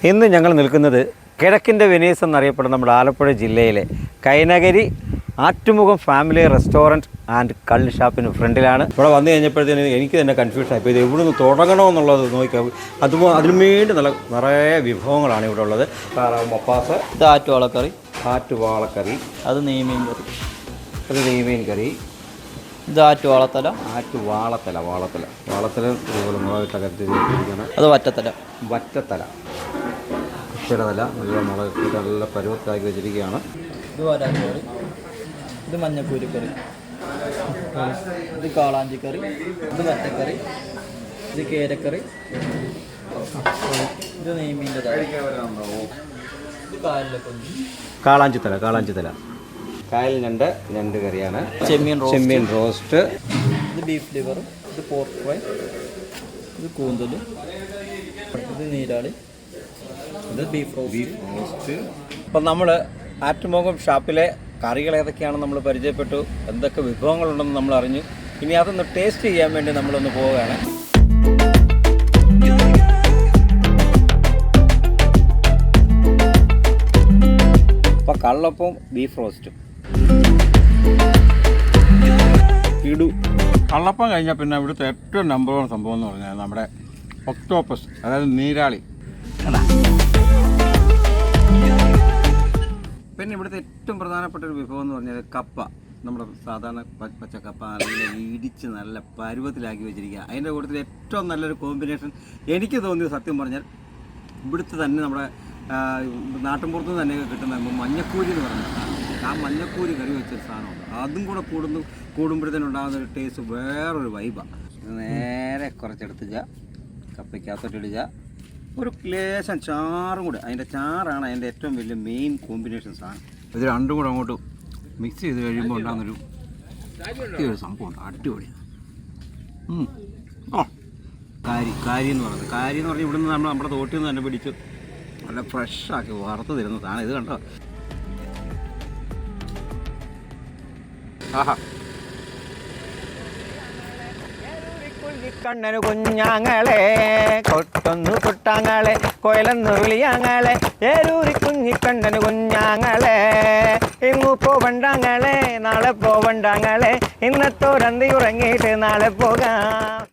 ഇന്ന് ഞങ്ങൾ നിൽക്കുന്നത് കിഴക്കിൻ്റെ വെനീസ് എന്നറിയപ്പെടുന്ന നമ്മുടെ ആലപ്പുഴ ജില്ലയിലെ Kainakari Attumukham family restaurant and കള്ള് ഷാപ്പിന് ഫ്രണ്ടിലാണ്. ഇവിടെ വന്നു കഴിഞ്ഞപ്പോഴത്തേന് എനിക്ക് തന്നെ കൺഫ്യൂഷൻ ആയിപ്പോൾ ഇത് എവിടെ നിന്ന് തുടങ്ങണമെന്നുള്ളത് നോക്കിയാൽ അതിനു വേണ്ടി നിറയെ വിഭവങ്ങളാണ് ഇവിടെ ഉള്ളത്. മപ്പാസ്, ഇത് ആറ്റുവാളക്കറി, ആറ്റുവാളക്കറി, അത് നെയ്മീൻ കറി, അത് നെയ്മീൻ കറി, ഇത് ആറ്റുവാളത്തല, വാളത്തല ഇതുപോലെ മുളകിട്ടൊക്കെ തിരിച്ചിരിക്കണം. അത് വറ്റത്തല, കൃഷിയുടെ നല്ല മുളകിട്ട് നല്ല പരുവത്താക്കി വെച്ചിരിക്കുകയാണ്. ഇത് വരാഞ്ചി, ഇത് മഞ്ഞപ്പൂരിക്കറി, ഇത് കാളാഞ്ചിക്കറി, ഇത് വറ്റക്കറി, ഇത് കേരക്കറി, ഇത് നെയ്മീൻ്റെ ഇത് കാളാഞ്ചിത്തല കായൽ ഞണ്ട് കറിയാണ്. ചെമ്മീൻ റോസ്റ്റ്, ഇത് ബീഫ് ലിവർ, ഇത് പോർക്ക് ഫ്രൈ, ഇത് കൂന്തൽ, ഇത് നീരാളി, ഇത് ബീഫ് റോസ്റ്റ്. അപ്പം നമ്മൾ ആറ്റുമുഖം ഷാപ്പിലെ കറികൾ ഏതൊക്കെയാണെന്ന് നമ്മൾ പരിചയപ്പെട്ടു, എന്തൊക്കെ വിഭവങ്ങളുണ്ടെന്ന് നമ്മൾ അറിഞ്ഞു. ഇനി അതൊന്ന് ടേസ്റ്റ് ചെയ്യാൻ വേണ്ടി നമ്മളൊന്ന് പോവുകയാണ്. അപ്പോൾ കള്ളപ്പവും ബീഫ് റോസ്റ്റും ഇടു. കള്ളപ്പം കഴിഞ്ഞാൽ പിന്നെ ഇവിടുത്തെ ഏറ്റവും നമ്പർ 1 സംഭവം എന്ന് പറഞ്ഞാൽ നമ്മുടെ ഒക്ടോപ്പസ്, അതായത് നീരാളി. പിന്നെ ഇവിടുത്തെ ഏറ്റവും പ്രധാനപ്പെട്ട ഒരു വിഭവം എന്ന് പറഞ്ഞാൽ കപ്പ. നമ്മുടെ സാധാരണ പച്ചക്കപ്പ അല്ലെങ്കിൽ ഇടിച്ച് നല്ല പരുവത്തിലാക്കി വെച്ചിരിക്കുക. അതിൻ്റെ കൂട്ടത്തിൽ ഏറ്റവും നല്ലൊരു കോമ്പിനേഷൻ എനിക്ക് തോന്നിയത് സത്യം പറഞ്ഞാൽ ഇവിടുത്തെ തന്നെ നമ്മുടെ നാട്ടിൻപുറത്ത് തന്നെ കിട്ടുന്ന മഞ്ഞക്കൂരി എന്ന് പറയുന്ന സാധനം. ആ മഞ്ഞക്കൂരി കറി വെച്ചൊരു സാധനമുണ്ട്. അതും കൂടെ കൂടുമ്പോഴത്തേനുണ്ടാകുന്ന ഒരു ടേസ്റ്റ് വേറൊരു വൈബാണ്. നേരെ കുറച്ചെടുത്തുക, കപ്പയ്ക്കകത്തോട്ടിടുക, ഒരു ലേശം ചാറും കൂടെ. അതിൻ്റെ ചാറാണ് അതിൻ്റെ ഏറ്റവും വലിയ മെയിൻ കോമ്പിനേഷൻ സാധനം. ഇത് രണ്ടും കൂടെ അങ്ങോട്ട് മിക്സ് ചെയ്ത് കഴിയുമ്പോൾ ഉണ്ടാകുന്നൊരു സംഭവമുണ്ട്, അടിപൊളിയാണ്. കാരി എന്ന് പറഞ്ഞാൽ ഇവിടുന്ന് നമ്മുടെ തോട്ടിൽ നിന്ന് തന്നെ പിടിച്ച് നല്ല ഫ്രഷാക്കി വറുത്ത് തരുന്ന സാധനം. ഇത് കണ്ടോ, ആഹാ. കണ്ണനു കുഞ്ഞാങ്ങളെ കൊട്ടൊന്നു കൊട്ടാങ്ങളെ കൊയലെന്നു വിളിയാങ്ങളെ ഏരൂരി കുഞ്ഞിക്കണ്ണനു കുഞ്ഞാങ്ങളെ ഇന്നു പോവണ്ടാങ്ങളെ നാളെ പോവണ്ടാങ്ങളെ ഇന്നത്തോരന്തി ഉറങ്ങിയിട്ട് നാളെ പോകാം.